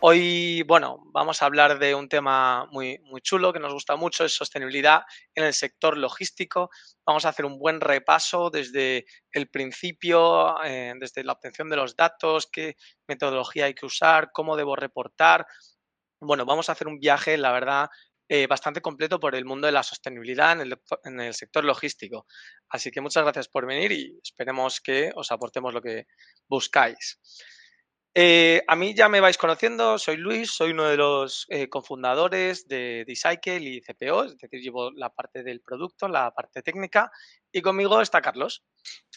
Hoy, bueno, vamos a hablar de un tema muy chulo que nos gusta mucho, es sostenibilidad en el sector logístico. Vamos a hacer un buen repaso desde el principio, desde la obtención de los datos, qué metodología hay que usar, cómo debo reportar. Bueno, vamos a hacer un viaje, la verdad, bastante completo por el mundo de la sostenibilidad en el sector logístico. Así que muchas gracias por venir y esperemos que os aportemos lo que buscáis. A mí ya me vais conociendo, soy Luis, soy uno de los cofundadores de Decycle y CPO, es decir, llevo la parte del producto, la parte técnica, y conmigo está Carlos.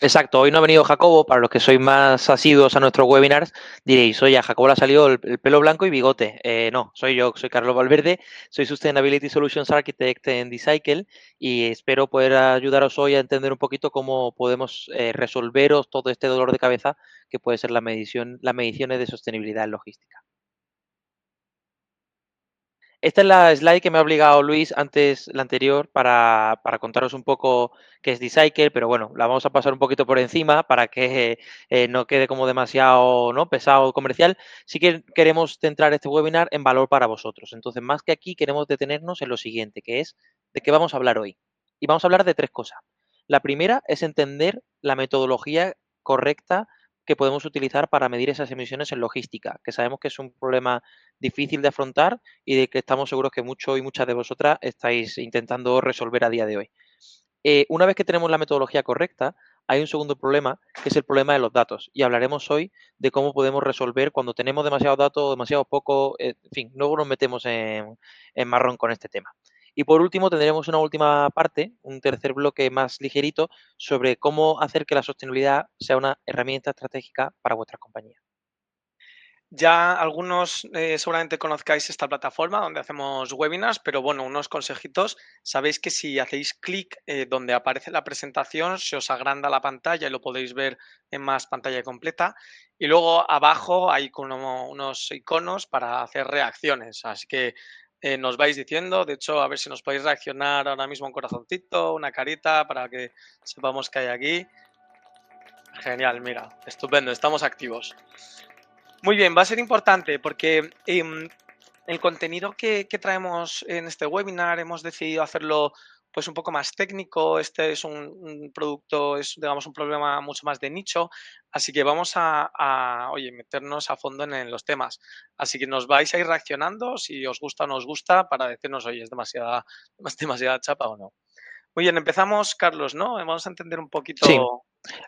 Exacto, hoy no ha venido Jacobo. Para los que sois más asiduos a nuestros webinars, diréis, oye, a Jacobo le ha salido el pelo blanco y bigote. No, soy yo, soy Carlos Valverde, soy Sustainability Solutions Architect en Decycle y espero poder ayudaros hoy a entender un poquito cómo podemos resolveros todo este dolor de cabeza que puede ser las mediciones de sostenibilidad en logística. Esta es la slide que me ha obligado Luis antes, la anterior, para contaros un poco qué es Decycle, pero bueno, la vamos a pasar un poquito por encima para que no quede como demasiado, ¿no?, pesado o comercial. Sí que queremos centrar este webinar en valor para vosotros. Entonces, más que aquí, queremos detenernos en lo siguiente, que es de qué vamos a hablar hoy. Y vamos a hablar de tres cosas. La primera es entender la metodología correcta que podemos utilizar para medir esas emisiones en logística, que sabemos que es un problema difícil de afrontar y de que estamos seguros que muchos y muchas de vosotras estáis intentando resolver a día de hoy. Una vez que tenemos la metodología correcta, hay un segundo problema, que es el problema de los datos. Y hablaremos hoy de cómo podemos resolver cuando tenemos demasiados datos, demasiado poco, en fin, luego nos metemos en marrón con este tema. Y por último, tendremos una última parte, un tercer bloque más ligerito, sobre cómo hacer que la sostenibilidad sea una herramienta estratégica para vuestras compañías. Ya algunos seguramente conozcáis esta plataforma donde hacemos webinars, pero bueno, unos consejitos. Sabéis que si hacéis clic donde aparece la presentación, se os agranda la pantalla y lo podéis ver en más pantalla completa. Y luego abajo hay como unos iconos para hacer reacciones. Así que nos vais diciendo, de hecho, a ver si nos podéis reaccionar ahora mismo un corazoncito, una carita, para que sepamos que hay aquí. Genial, mira, estupendo, estamos activos. Muy bien, va a ser importante porque el contenido que traemos en este webinar hemos decidido hacerlo pues un poco más técnico. Este es un producto, es digamos un problema mucho más de nicho, así que vamos oye, meternos a fondo en los temas. Así que nos vais a ir reaccionando si os gusta o no os gusta para decirnos, oye, es demasiada, es demasiada chapa o no. Muy bien, empezamos, Carlos, ¿no? Vamos a entender un Sí, poquito.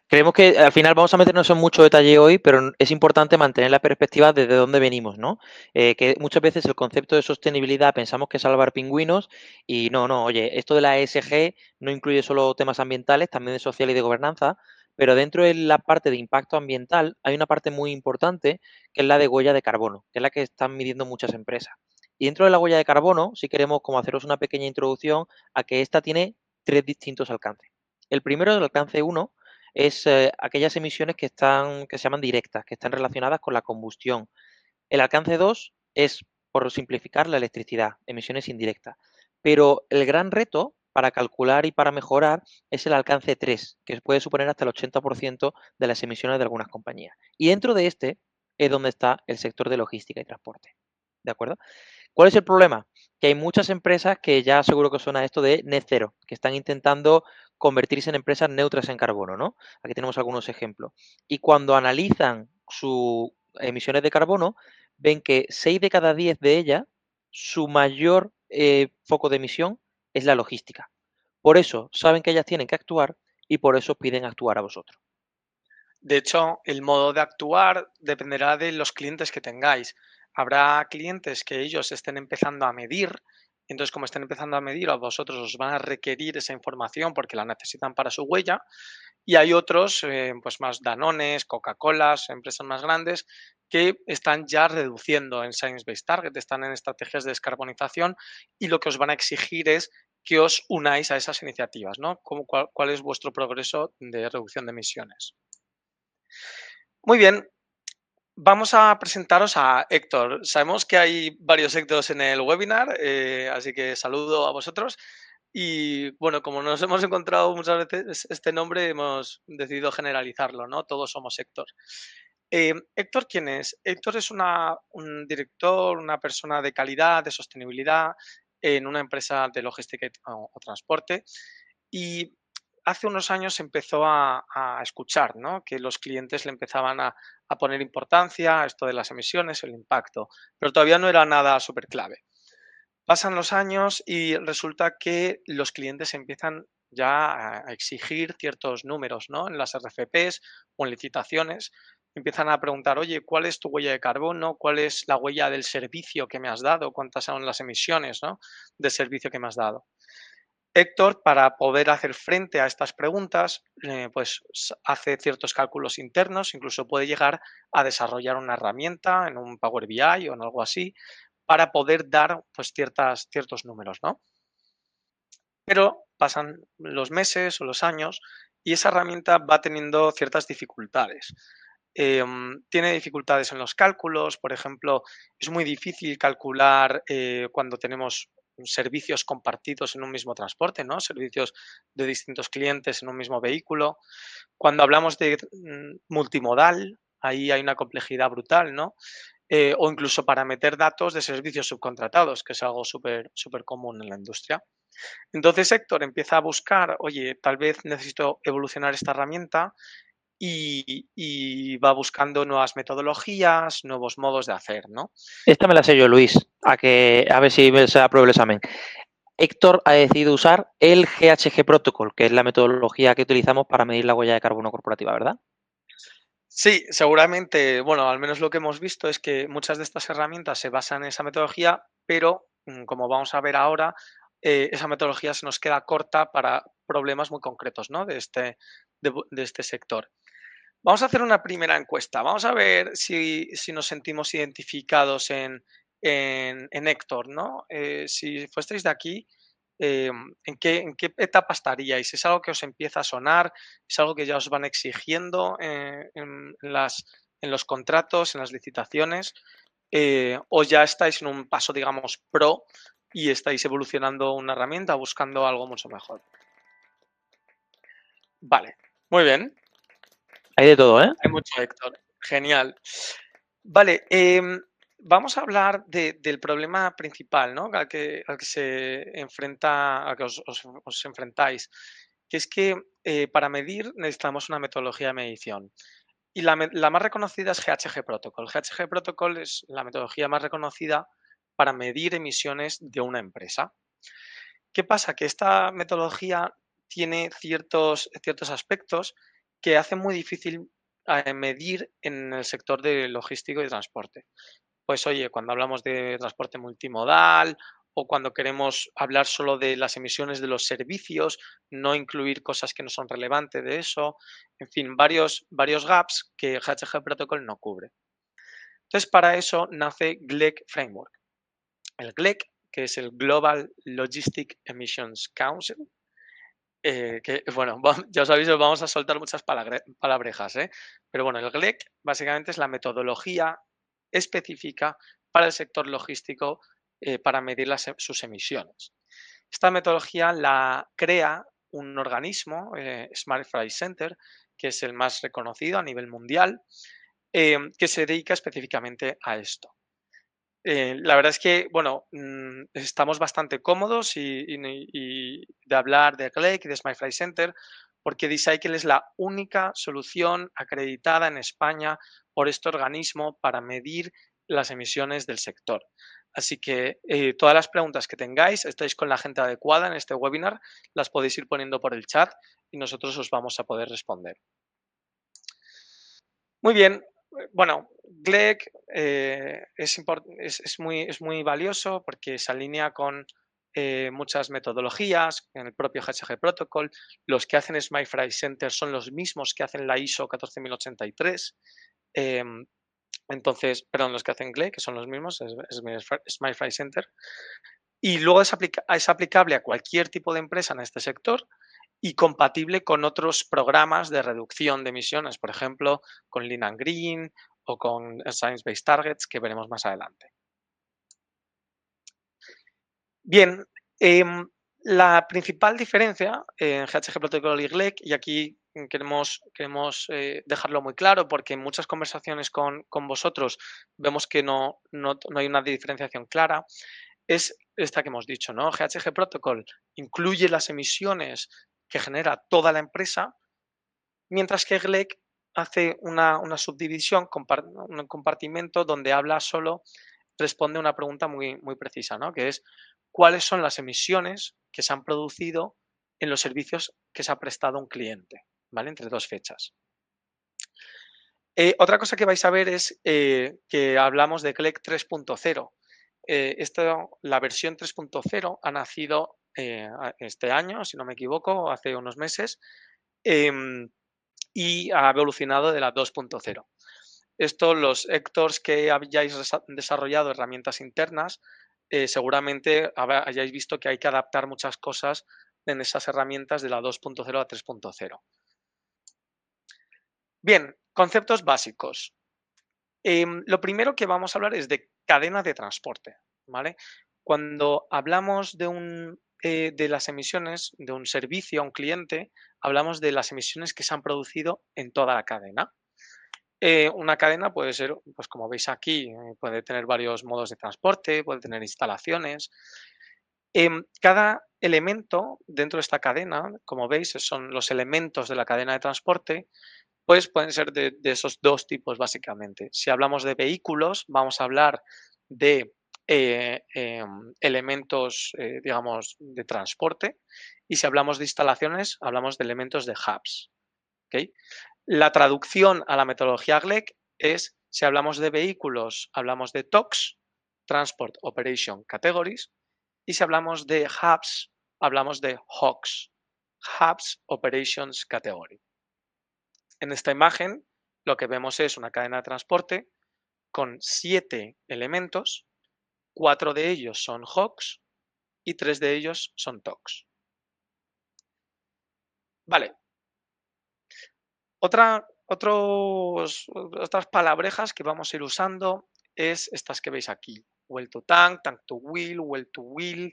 creemos que al final vamos a meternos en mucho detalle hoy, pero es importante mantener la perspectiva desde dónde venimos, ¿no? Que muchas veces el concepto de sostenibilidad pensamos que es salvar pingüinos y no, no, oye, esto de la ESG no incluye solo temas ambientales, también de social y de gobernanza, pero dentro de la parte de impacto ambiental hay una parte muy importante que es la de huella de carbono, que es la que están midiendo muchas empresas. Y dentro de la huella de carbono, si queremos como haceros una pequeña introducción a que esta tiene tres distintos alcances. El primero, el alcance uno, es aquellas emisiones que se llaman directas, que están relacionadas con la combustión. El alcance 2 es, por simplificar, la electricidad, emisiones indirectas. Pero el gran reto para calcular y para mejorar es el alcance 3, que puede suponer hasta el 80% de las emisiones de algunas compañías. Y dentro de este es donde está el sector de logística y transporte. ¿De acuerdo? ¿Cuál es el problema? Que hay muchas empresas que ya seguro que suena esto de net cero, que están intentando convertirse en empresas neutras en carbono, ¿no? Aquí tenemos algunos ejemplos. Y cuando analizan sus emisiones de carbono, ven que 6 de cada 10 de ellas, su mayor foco de emisión es la logística. Por eso saben que ellas tienen que actuar y por eso piden actuar a vosotros. De hecho, el modo de actuar dependerá de los clientes que tengáis. Habrá clientes que ellos estén empezando a medir, entonces como estén empezando a medir, a vosotros os van a requerir esa información porque la necesitan para su huella, y hay otros, pues más Danones, Coca-Colas, empresas más grandes, que están ya reduciendo en Science Based Target, están en estrategias de descarbonización y lo que os van a exigir es que os unáis a esas iniciativas, ¿no? ¿Cuál es vuestro progreso de reducción de emisiones? Muy bien, vamos a presentaros a Héctor. Sabemos que hay varios Héctors en el webinar, así que saludo a vosotros. Y bueno, como nos hemos encontrado muchas veces este nombre, hemos decidido generalizarlo, ¿no? Todos somos Héctor. ¿Héctor quién es? Héctor es un director, una persona de calidad, de sostenibilidad en una empresa de logística o transporte. Y hace unos años empezó a escuchar, ¿no? Que los clientes le empezaban a poner importancia a esto de las emisiones, el impacto, pero todavía no era nada súper clave. Pasan los años y resulta que los clientes empiezan ya a exigir ciertos números, ¿no? En las RFPs o en licitaciones. Empiezan a preguntar, oye, ¿cuál es tu huella de carbono? ¿Cuál es la huella del servicio que me has dado? ¿Cuántas son las emisiones, ¿no? De servicio que me has dado? Héctor, para poder hacer frente a estas preguntas, pues hace ciertos cálculos internos, incluso puede llegar a desarrollar una herramienta en un Power BI o en algo así, para poder dar pues ciertos números, ¿no? Pero pasan los meses o los años y esa herramienta va teniendo ciertas dificultades. Tiene dificultades en los cálculos, por ejemplo, es muy difícil calcular cuando tenemos servicios compartidos en un mismo transporte, ¿no? Servicios de distintos clientes en un mismo vehículo. Cuando hablamos de multimodal, ahí hay una complejidad brutal, ¿no? O incluso para meter datos de servicios subcontratados, que es algo súper común en la industria. Entonces Héctor empieza a buscar, oye, tal vez necesito evolucionar esta herramienta y va buscando nuevas metodologías, nuevos modos de hacer, ¿no? Esta me la sé yo, Luis, a ver si se aprueba el examen. Héctor ha decidido usar el GHG Protocol, que es la metodología que utilizamos para medir la huella de carbono corporativa, ¿verdad? Sí, seguramente, bueno, al menos lo que hemos visto es que muchas de estas herramientas se basan en esa metodología, pero como vamos a ver ahora, esa metodología se nos queda corta para problemas muy concretos, ¿no? De este sector. Vamos a hacer una primera encuesta. Vamos a ver si nos sentimos identificados en Héctor, ¿no? Si fuesteis de aquí, ¿en qué etapa estaríais? ¿Es algo que os empieza a sonar? ¿Es algo que ya os van exigiendo en los contratos, en las licitaciones? ¿O ya estáis en un paso, digamos, pro y estáis evolucionando una herramienta, buscando algo mucho mejor? Vale, muy bien. Hay de todo, ¿eh? Hay mucho Héctor. Genial. Vale, vamos a hablar del problema principal, ¿no? Al que se enfrenta, al que os enfrentáis, que es que para medir necesitamos una metodología de medición. Y la más reconocida es GHG Protocol. GHG Protocol es la metodología más reconocida para medir emisiones de una empresa. ¿Qué pasa? Que esta metodología tiene ciertos aspectos que hacen muy difícil medir en el sector de logístico y transporte. Pues oye, cuando hablamos de transporte multimodal o cuando queremos hablar solo de las emisiones de los servicios, no incluir cosas que no son relevantes de eso, en fin, varios gaps que HG Protocol no cubre. Entonces, para eso nace GLEC Framework. El GLEC, que es el Global Logistic Emissions Council, que bueno, ya os aviso, vamos a soltar muchas palabrejas, ¿eh? Pero bueno, el GLEC básicamente es la metodología específica para el sector logístico para medir sus emisiones. Esta metodología la crea un organismo, Smart Freight Center, que es el más reconocido a nivel mundial, que se dedica específicamente a esto. La verdad es que, bueno, estamos bastante cómodos y de hablar de Glake y de Smile Fly Center, porque D-Cycle es la única solución acreditada en España por este organismo para medir las emisiones del sector. Así que todas las preguntas que tengáis, estáis con la gente adecuada en este webinar, las podéis ir poniendo por el chat y nosotros os vamos a poder responder. Muy bien. Bueno, GLEC es muy valioso porque se alinea con muchas metodologías, en el propio HG Protocol. Los que hacen Smile Fry Center son los mismos que hacen la ISO 14083. Entonces, perdón, los que hacen GLEC, que son los mismos, es Smile Fry Center. Y luego es aplicable a cualquier tipo de empresa en este sector y compatible con otros programas de reducción de emisiones, por ejemplo, con Lean and Green o con Science Based Targets, que veremos más adelante. Bien, La principal diferencia en GHG Protocol y GLEC, y aquí queremos dejarlo muy claro, porque en muchas conversaciones con vosotros vemos que no hay una diferenciación clara, es esta que hemos dicho, ¿no? GHG Protocol incluye las emisiones que genera toda la empresa, mientras que GLEC hace una subdivisión, un compartimento donde habla solo, responde a una pregunta muy precisa, ¿no? Que es, ¿cuáles son las emisiones que se han producido en los servicios que se ha prestado un cliente? ¿Vale? Entre dos fechas. Otra cosa que vais a ver es que hablamos de GLEC 3.0. La versión 3.0 ha nacido este año, si no me equivoco, hace unos meses, em, y ha evolucionado de la 2.0. Esto, los Hectors que hayáis desarrollado herramientas internas, seguramente hayáis visto que hay que adaptar muchas cosas en esas herramientas de la 2.0 a 3.0. Bien, conceptos básicos. Lo primero que vamos a hablar es de cadena de transporte, ¿vale? Cuando hablamos de las emisiones de un servicio a un cliente, hablamos de las emisiones que se han producido en toda la cadena. Una cadena puede ser, pues como veis aquí, puede tener varios modos de transporte, puede tener instalaciones. Cada elemento dentro de esta cadena, como veis, son los elementos de la cadena de transporte, pues pueden ser de esos dos tipos básicamente. Si hablamos de vehículos, vamos a hablar de elementos, digamos, de transporte, y si hablamos de instalaciones, hablamos de elementos de hubs. ¿Ok? La traducción a la metodología GLEC es, si hablamos de vehículos, hablamos de TOCs, Transport Operation Categories, y si hablamos de hubs, hablamos de HOCs, Hubs Operations Category. En esta imagen lo que vemos es una cadena de transporte con 7 elementos, 4 de ellos son HOCs y 3 de ellos son TOCs. Vale, otras palabrejas que vamos a ir usando es estas que veis aquí. Well to tank, tank to wheel, well to wheel.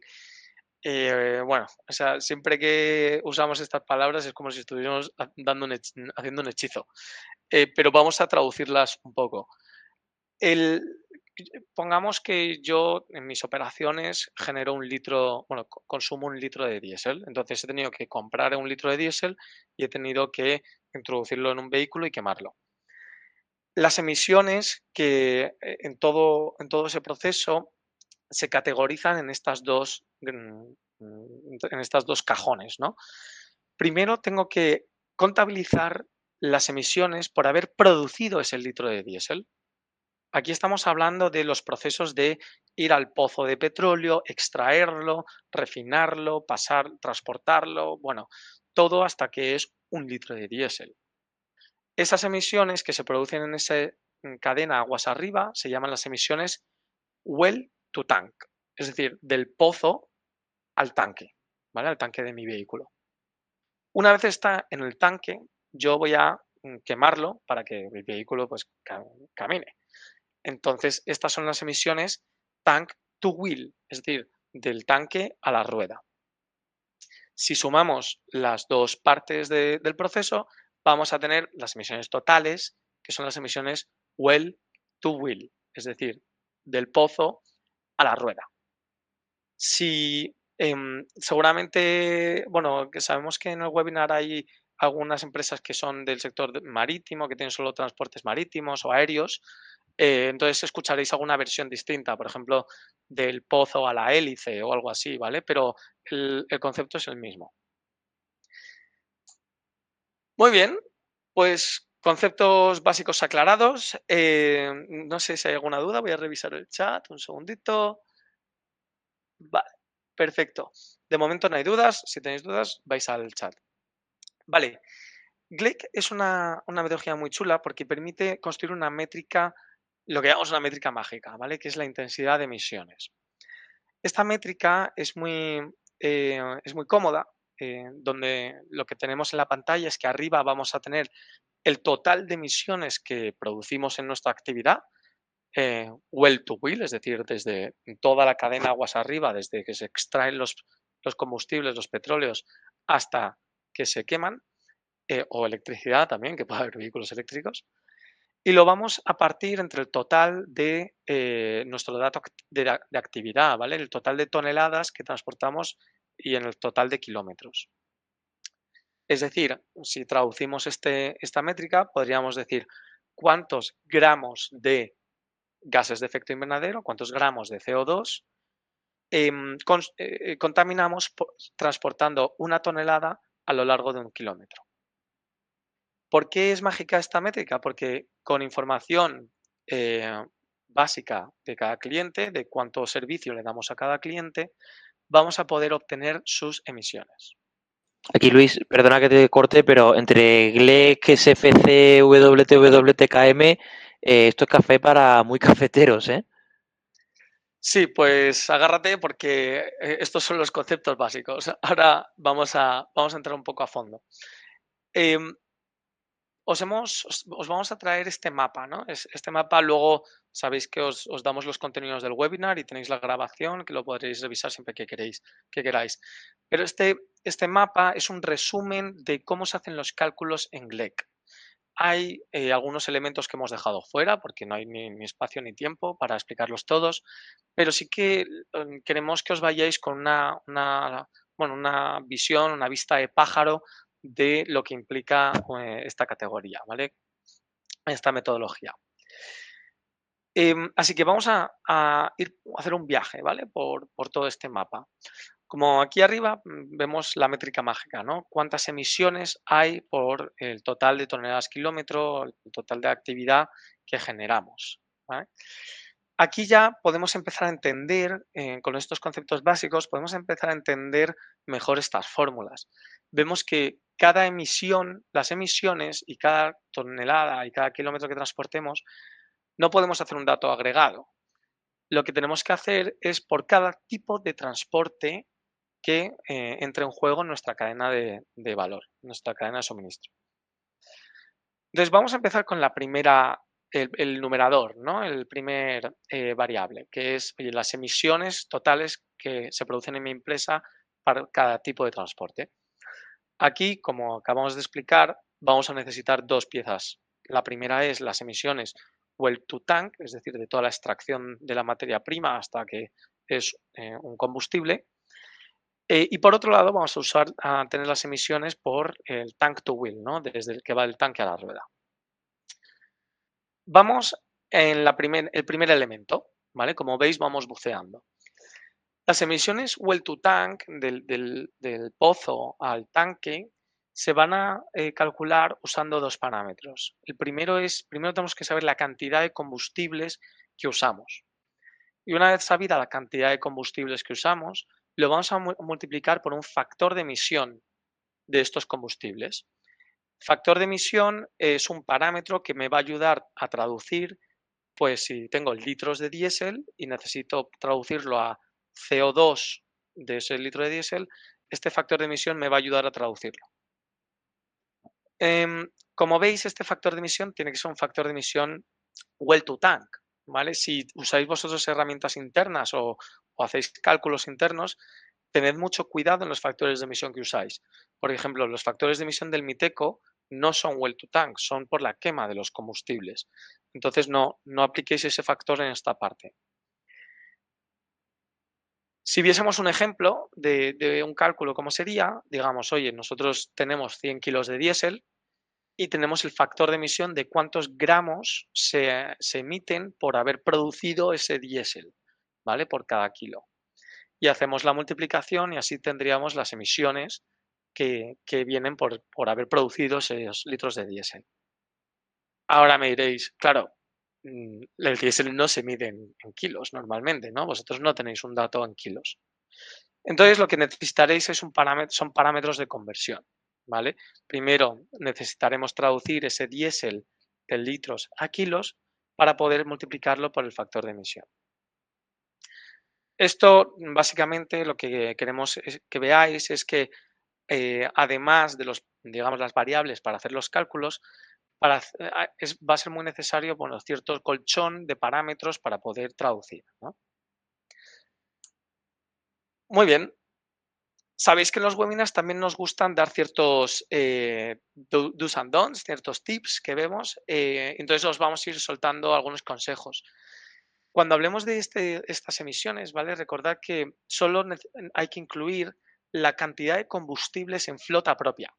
Bueno, o sea, siempre que usamos estas palabras es como si estuviéramos haciendo un hechizo. Pero vamos a traducirlas un poco. Pongamos que yo en mis operaciones genero un litro, bueno, consumo un litro de diésel. Entonces he tenido que comprar un litro de diésel y he tenido que introducirlo en un vehículo y quemarlo. Las emisiones que en todo ese proceso se categorizan en estas dos cajones, ¿no? Primero tengo que contabilizar las emisiones por haber producido ese litro de diésel. Aquí estamos hablando de los procesos de ir al pozo de petróleo, extraerlo, refinarlo, transportarlo, bueno, todo hasta que es un litro de diésel. Esas emisiones que se producen en esa cadena aguas arriba se llaman las emisiones well to tank, es decir, del pozo al tanque, ¿vale? Al tanque de mi vehículo. Una vez está en el tanque, yo voy a quemarlo para que el vehículo pues camine. Entonces, estas son las emisiones tank to wheel, es decir, del tanque a la rueda. Si sumamos las dos partes del proceso, vamos a tener las emisiones totales, que son las emisiones well to wheel, es decir, del pozo a la rueda. Si seguramente, bueno, que sabemos que en el webinar hay algunas empresas que son del sector marítimo, que tienen solo transportes marítimos o aéreos, entonces escucharéis alguna versión distinta, por ejemplo, del pozo a la hélice o algo así, ¿vale? Pero el concepto es el mismo. Muy bien, pues conceptos básicos aclarados. No sé si hay alguna duda, voy a revisar el chat un segundito. Vale, perfecto. De momento no hay dudas, si tenéis dudas vais al chat. Vale, GLEC es una metodología muy chula porque permite construir una métrica, lo que llamamos una métrica mágica, ¿vale? Que es la intensidad de emisiones. Esta métrica es muy cómoda, donde lo que tenemos en la pantalla es que arriba vamos a tener el total de emisiones que producimos en nuestra actividad, well to wheel, es decir, desde toda la cadena aguas arriba, desde que se extraen los los combustibles, los petróleos, hasta que se queman, o electricidad también, que puede haber vehículos eléctricos, y lo vamos a partir entre el total de nuestro dato de actividad, ¿vale? El total de toneladas que transportamos y en el total de kilómetros. Es decir, si traducimos esta métrica, podríamos decir cuántos gramos de gases de efecto invernadero, cuántos gramos de CO2 contaminamos transportando una tonelada a lo largo de un kilómetro. ¿Por qué es mágica esta métrica? Porque con información eh, básica de cada cliente, de cuánto servicio le damos a cada cliente, vamos a poder obtener sus emisiones. Aquí, Luis, perdona que te corte, pero entre GLEC, SFC, WT, WTKM, esto es café para muy cafeteros, ¿eh? Sí, pues agárrate porque estos son los conceptos básicos. Ahora vamos a entrar un poco a fondo. Em, os vamos a traer este mapa, ¿no? Este mapa luego sabéis que os damos los contenidos del webinar y tenéis la grabación que lo podréis revisar siempre que queráis. Pero este mapa es un resumen de cómo se hacen los cálculos en GLEC. Hay algunos elementos que hemos dejado fuera porque no hay ni espacio ni tiempo para explicarlos todos, pero sí que queremos que os vayáis con bueno, una visión, una vista de pájaro de lo que implica esta categoría, ¿vale? Esta metodología. Así que vamos a ir a hacer un viaje, ¿vale? Por todo este mapa. Como aquí arriba vemos la métrica mágica, ¿no? Cuántas emisiones hay por el total de toneladas kilómetro, el total de actividad que generamos, ¿vale? Aquí ya podemos empezar a entender, con estos conceptos básicos, podemos empezar a entender mejor estas fórmulas. Vemos que cada emisión, las emisiones y cada tonelada y cada kilómetro que transportemos, no podemos hacer un dato agregado. Lo que tenemos que hacer es por cada tipo de transporte que entre en juego en nuestra cadena de valor, nuestra cadena de suministro. Entonces vamos a empezar con la primera, el numerador, ¿no? El primer variable, que es oye, las emisiones totales que se producen en mi empresa para cada tipo de transporte. Aquí, como acabamos de explicar, vamos a necesitar dos piezas. La primera es las emisiones well to tank, es decir, de toda la extracción de la materia prima hasta que es un combustible. Y por otro lado, vamos a tener las emisiones por el tank to wheel, ¿no? Desde el que va el tanque a la rueda. Vamos en el primer elemento, ¿vale? Como veis, vamos buceando. Las emisiones well to tank del pozo al tanque se van a calcular usando dos parámetros. Primero tenemos que saber la cantidad de combustibles que usamos. Y una vez sabida la cantidad de combustibles que usamos, lo vamos a multiplicar por un factor de emisión de estos combustibles. Factor de emisión es un parámetro que me va a ayudar a traducir, pues si tengo litros de diésel y necesito traducirlo a CO2 de ese litro de diésel, este factor de emisión me va a ayudar a traducirlo. Como veis, este factor de emisión tiene que ser un factor de emisión well to tank, ¿vale? Si usáis vosotros herramientas internas o hacéis cálculos internos, tened mucho cuidado en los factores de emisión que usáis. Por ejemplo, los factores de emisión del Miteco no son well to tank, son por la quema de los combustibles. Entonces, no apliquéis ese factor en esta parte. Si viésemos un ejemplo de un cálculo, ¿cómo sería? Digamos, oye, nosotros tenemos 100 kilos de diésel y tenemos el factor de emisión de cuántos gramos se emiten por haber producido ese diésel, ¿vale? Por cada kilo. Y hacemos la multiplicación y así tendríamos las emisiones que vienen por haber producido esos litros de diésel. Ahora me diréis, claro, el diésel no se mide en kilos normalmente, ¿no? Vosotros no tenéis un dato en kilos. Entonces, lo que necesitaréis son parámetros de conversión, ¿vale? Primero necesitaremos traducir ese diésel de litros a kilos para poder multiplicarlo por el factor de emisión. Esto, básicamente, lo que queremos que veáis es que, además de digamos, las variables para hacer los cálculos, va a ser muy necesario, bueno, cierto colchón de parámetros para poder traducir, ¿no? Muy bien. Sabéis que en los webinars también nos gustan dar ciertos do's and don'ts, ciertos tips que vemos, entonces os vamos a ir soltando algunos consejos. Cuando hablemos de estas emisiones, ¿vale? Recordad que solo hay que incluir la cantidad de combustibles en flota propia,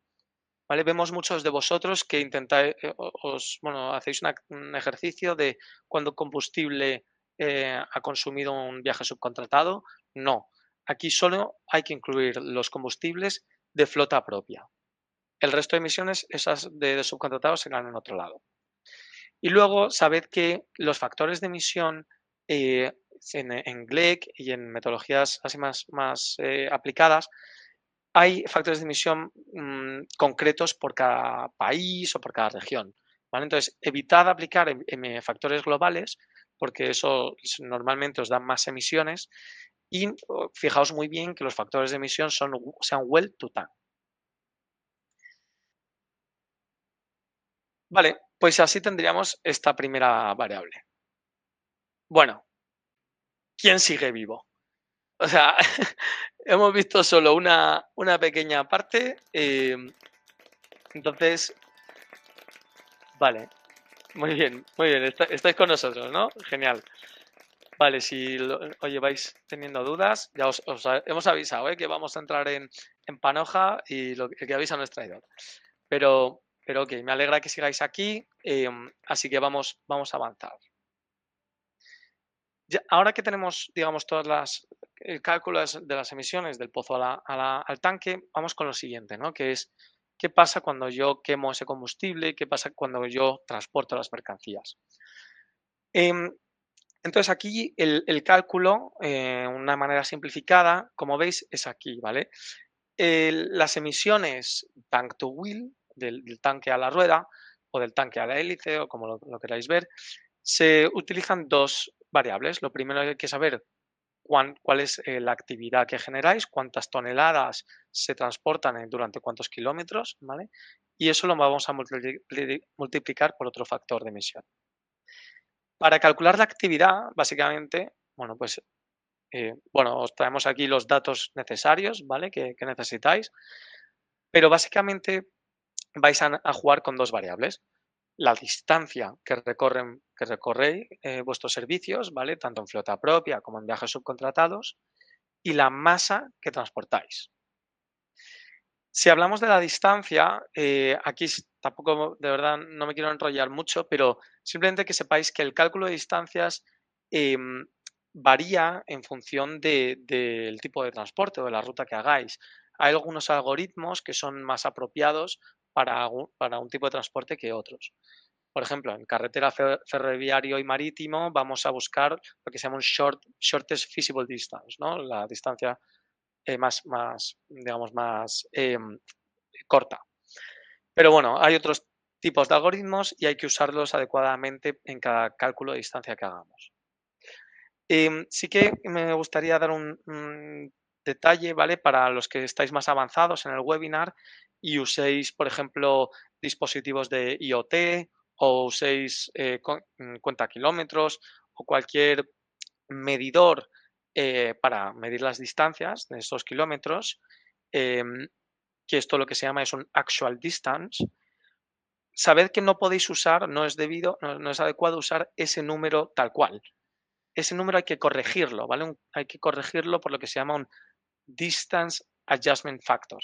¿vale? Vemos muchos de vosotros que intentáis, bueno, hacéis un ejercicio de cuánto combustible ha consumido un viaje subcontratado. No, aquí solo hay que incluir los combustibles de flota propia. El resto de emisiones, esas de subcontratados, serán en otro lado. Y luego, sabed que los factores de emisión eh, en GLEC y en metodologías así más aplicadas, hay factores de emisión concretos por cada país o por cada región, ¿vale? Entonces, evitad aplicar factores globales porque eso normalmente os da más emisiones y fijaos muy bien que los factores de emisión sean well to time. Vale, pues así tendríamos esta primera variable. Bueno, ¿quién sigue vivo? O sea, hemos visto solo una pequeña parte, entonces, vale, muy bien, estáis con nosotros, ¿no? Genial. Vale, si os lleváis teniendo dudas, ya hemos avisado, que vamos a entrar en panoja y el que avisa no es traidor. Pero ok, me alegra que sigáis aquí, así que vamos a avanzar. Ahora que tenemos, digamos, el cálculo de las emisiones del pozo al tanque, vamos con lo siguiente, ¿no? Que es, ¿qué pasa cuando yo quemo ese combustible? ¿Qué pasa cuando yo transporto las mercancías? Em, entonces aquí el cálculo, una manera simplificada, como veis, es aquí, ¿vale? Las emisiones tank to wheel, del tanque a la rueda o del tanque a la hélice o como lo queráis ver, se utilizan dos variables. Lo primero hay que saber cuál es la actividad que generáis, cuántas toneladas se transportan durante cuántos kilómetros, ¿vale? Y eso lo vamos a multiplicar por otro factor de emisión. Para calcular la actividad, básicamente, bueno, pues bueno, os traemos aquí los datos necesarios, ¿vale? Que necesitáis, pero básicamente vais a jugar con dos variables. La distancia que recorréis vuestros servicios, ¿vale? Tanto en flota propia como en viajes subcontratados, y la masa que transportáis. Si hablamos de la distancia, aquí tampoco, de verdad, no me quiero enrollar mucho, pero simplemente que sepáis que el cálculo de distancias em, varía en función del tipo de transporte o de la ruta que hagáis. Hay algunos algoritmos que son más apropiados para un tipo de transporte que otros. Por ejemplo, en carretera, ferroviario y marítimo vamos a buscar lo que se llama un shortest feasible distance, ¿no? La distancia digamos, más corta. Pero bueno, hay otros tipos de algoritmos y hay que usarlos adecuadamente en cada cálculo de distancia que hagamos. Sí que me gustaría dar un detalle, ¿vale? Para los que estáis más avanzados en el webinar y uséis, por ejemplo, dispositivos de IoT o uséis cuenta kilómetros o cualquier medidor para medir las distancias de esos kilómetros, em, que esto lo que se llama es un actual distance. Sabed que no podéis usar, no es adecuado usar ese número tal cual. Ese número hay que corregirlo, ¿vale? Hay que corregirlo por lo que se llama un distance adjustment factor,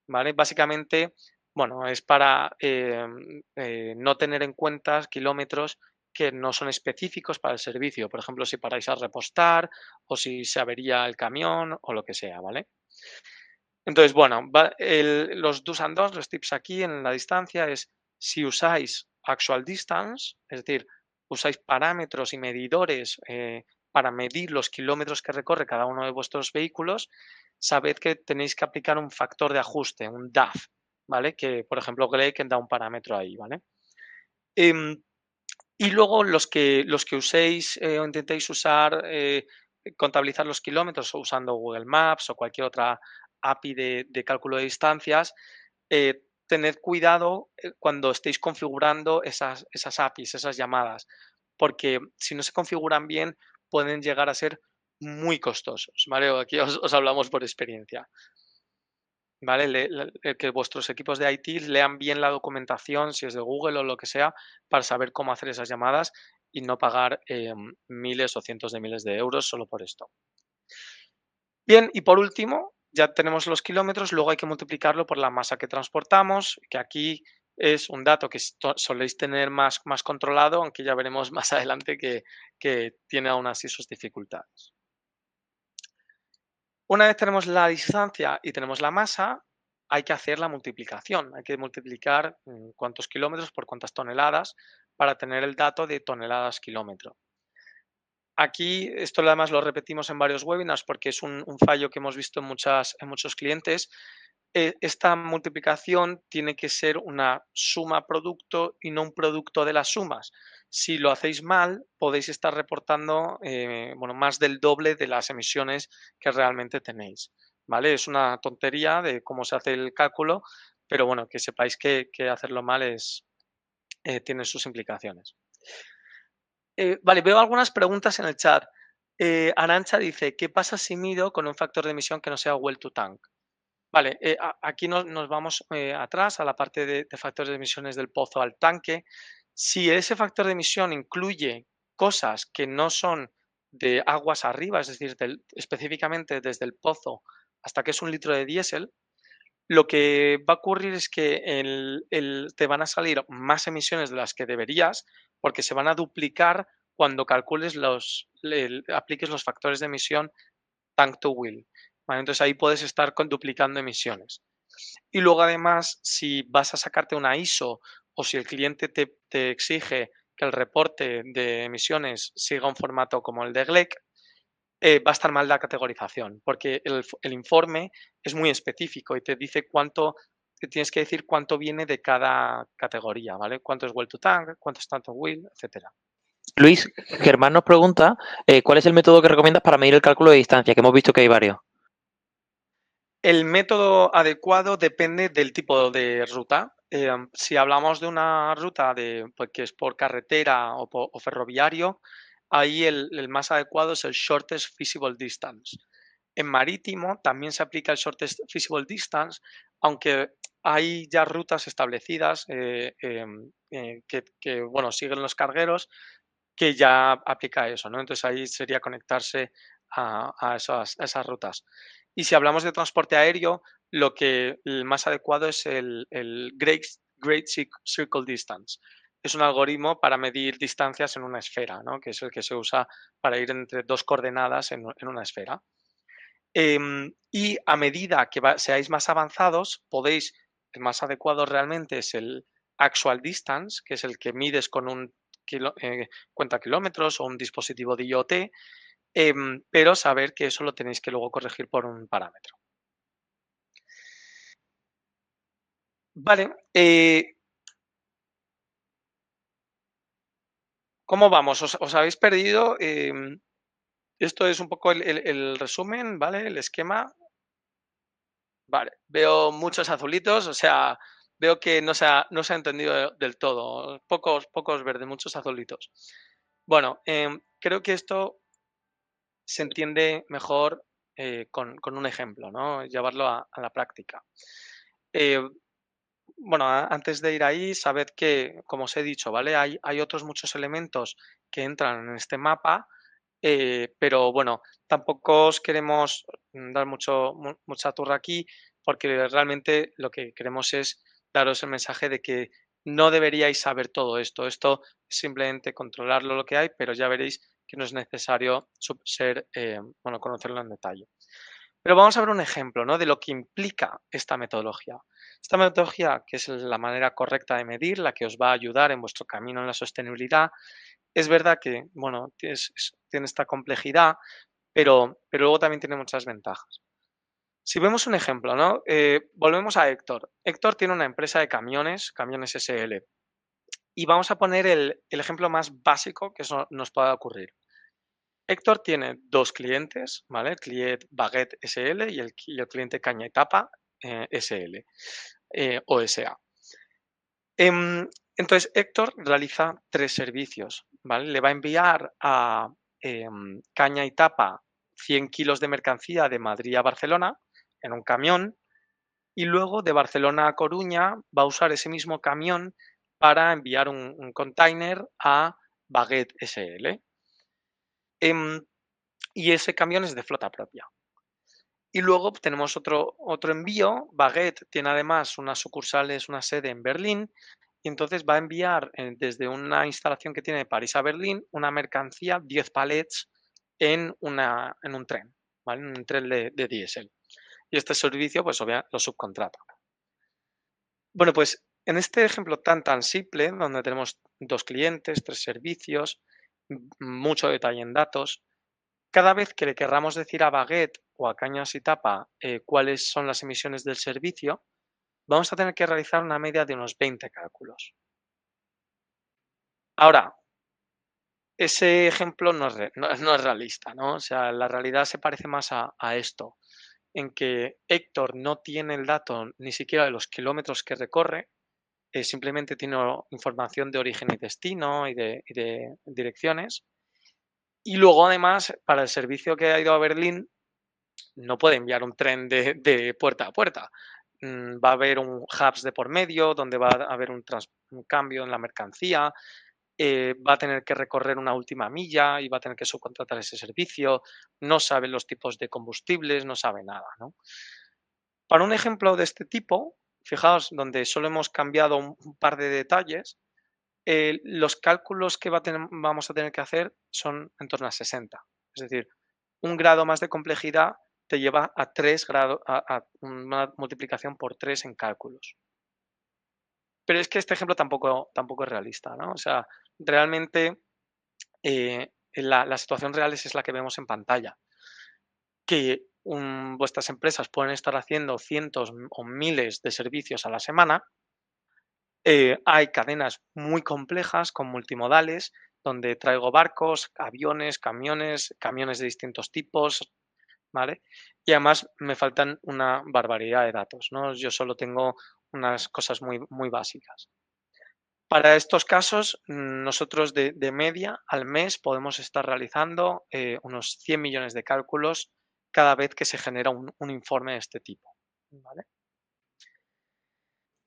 ¿vale? Básicamente, bueno, es para no tener en cuenta kilómetros que no son específicos para el servicio. Por ejemplo, si paráis a repostar o si se avería el camión o lo que sea, ¿vale? Entonces, bueno, los do's and don'ts, los tips aquí en la distancia es si usáis actual distance, es decir, usáis parámetros y medidores para medir los kilómetros que recorre cada uno de vuestros vehículos, sabed que tenéis que aplicar un factor de ajuste, un DAF, ¿vale? Que, por ejemplo, Greg da un parámetro ahí, ¿vale? Em, y luego los que uséis o intentéis usar, contabilizar los kilómetros usando Google Maps o cualquier otra API de cálculo de distancias, tened cuidado cuando estéis configurando esas APIs, esas llamadas, porque si no se configuran bien pueden llegar a ser muy costosos, ¿vale? Aquí os hablamos por experiencia. ¿vale? Que vuestros equipos de IT lean bien la documentación, si es de Google o lo que sea, para saber cómo hacer esas llamadas y no pagar miles o cientos de miles de euros solo por esto. Bien, y por último, ya tenemos los kilómetros, luego hay que multiplicarlo por la masa que transportamos, que aquí es un dato que soléis tener más controlado, aunque ya veremos más adelante que tiene aún así sus dificultades. Una vez tenemos la distancia y tenemos la masa, hay que hacer la multiplicación. Hay que multiplicar cuántos kilómetros por cuántas toneladas para tener el dato de toneladas kilómetro. Aquí, esto además lo repetimos en varios webinars porque es un fallo que hemos visto en muchos clientes. Esta multiplicación tiene que ser una suma producto y no un producto de las sumas. Si lo hacéis mal, podéis estar reportando más del doble de las emisiones que realmente tenéis. ¿Vale? Es una tontería de cómo se hace el cálculo, pero bueno, que sepáis que hacerlo mal tiene sus implicaciones. Vale, veo algunas preguntas en el chat. Arantxa dice, ¿qué pasa si mido con un factor de emisión que no sea well to tank? Vale, aquí nos vamos atrás a la parte de factores de emisiones del pozo al tanque. Si ese factor de emisión incluye cosas que no son de aguas arriba, es decir, específicamente desde el pozo hasta que es 1 litro de diésel, lo que va a ocurrir es que te van a salir más emisiones de las que deberías, porque se van a duplicar cuando calcules apliques los factores de emisión tank to wheel. ¿Vale? Entonces ahí puedes estar duplicando emisiones. Y luego además, si vas a sacarte una ISO o si el cliente te exige que el reporte de emisiones siga un formato como el de GLEC, va a estar mal la categorización, porque el informe es muy específico y te dice te tienes que decir cuánto viene de cada categoría, ¿vale? Cuánto es well to tank, cuánto es tanto wheel, etcétera. Luis, Germán nos pregunta cuál es el método que recomiendas para medir el cálculo de distancia, que hemos visto que hay varios. El método adecuado depende del tipo de ruta. Si hablamos de una ruta pues, que es por carretera o ferroviario, ahí el más adecuado es el shortest feasible distance. En marítimo también se aplica el shortest feasible distance, aunque hay ya rutas establecidas bueno, siguen los cargueros que ya aplica eso, ¿no? Entonces ahí sería conectarse a esas rutas. Y si hablamos de transporte aéreo, el más adecuado es el Great Circle Distance. Es un algoritmo para medir distancias en una esfera, ¿no? Que es el que se usa para ir entre dos coordenadas en una esfera. Y a medida que seáis más avanzados, el más adecuado realmente es el actual distance, que es el que mides con un cuenta kilómetros o un dispositivo de IoT, pero saber que eso lo tenéis que luego corregir por un parámetro. Vale, ¿cómo vamos? ¿Os habéis perdido? Esto es un poco el resumen, ¿vale? El esquema. Vale, veo muchos azulitos, o sea, veo que no se ha entendido del todo. Pocos verdes, muchos azulitos. Bueno, creo que esto se entiende mejor con un ejemplo, ¿no? Llevarlo a la práctica. Eh, bueno, antes de ir ahí, sabed que, como os he dicho, ¿vale? Hay otros muchos elementos que entran en este mapa, pero bueno, tampoco os queremos dar mucha turra aquí, porque realmente lo que queremos es daros el mensaje de que no deberíais saber todo esto. Esto es simplemente controlarlo lo que hay, pero ya veréis que no es necesario conocerlo en detalle. Pero vamos a ver un ejemplo, ¿no? De lo que implica esta metodología. Esta metodología, que es la manera correcta de medir, la que os va a ayudar en vuestro camino en la sostenibilidad, es verdad que, bueno, tiene esta complejidad, pero luego también tiene muchas ventajas. Si vemos un ejemplo, ¿no? Volvemos a Héctor. Héctor tiene una empresa de camiones, Camiones SL, y vamos a poner el ejemplo más básico que nos pueda ocurrir. Héctor tiene dos clientes, ¿vale? El cliente Baguette SL y el cliente Caña y Tapa SL o SA. Entonces, Héctor realiza 3 servicios, ¿vale? Le va a enviar a Caña y Tapa 100 kilos de mercancía de Madrid a Barcelona en un camión y luego de Barcelona a Coruña va a usar ese mismo camión para enviar un container a Baguette SL. Em, y ese camión es de flota propia. Y luego tenemos otro envío. Baguette tiene además unas sucursales, una sede en Berlín, y entonces va a enviar desde una instalación que tiene de París a Berlín una mercancía, 10 palets, en un tren, ¿vale? En un tren de diésel. Y este servicio, pues obviamente, lo subcontrata. Bueno, pues en este ejemplo tan simple, donde tenemos 2 clientes, 3 servicios, mucho detalle en datos, cada vez que le querramos decir a Baguette o a Cañas y Tapa cuáles son las emisiones del servicio, vamos a tener que realizar una media de unos 20 cálculos. Ahora, ese ejemplo no es realista, ¿no? O sea, la realidad se parece más a esto, en que Héctor no tiene el dato ni siquiera de los kilómetros que recorre, simplemente tiene información de origen y destino y de direcciones. Y luego, además, para el servicio que ha ido a Berlín, no puede enviar un tren de puerta a puerta. Va a haber un hubs de por medio donde va a haber un cambio en la mercancía, va a tener que recorrer una última milla y va a tener que subcontratar ese servicio, no sabe los tipos de combustibles, no sabe nada, ¿no? Para un ejemplo de este tipo, fijaos, donde solo hemos cambiado un par de detalles, los cálculos que vamos a tener que hacer son en torno a 60. Es decir, un grado más de complejidad te lleva a 3 grados, a una multiplicación por 3 en cálculos. Pero es que este ejemplo tampoco es realista, ¿no? O sea, realmente la situación real es la que vemos en pantalla, que vuestras empresas pueden estar haciendo cientos o miles de servicios a la semana. Hay cadenas muy complejas con multimodales, donde traigo barcos, aviones, camiones de distintos tipos, ¿vale? Y además me faltan una barbaridad de datos, ¿no? Yo solo tengo unas cosas muy básicas. Para estos casos, nosotros de media al mes podemos estar realizando unos 100 millones de cálculos cada vez que se genera un informe de este tipo, ¿vale?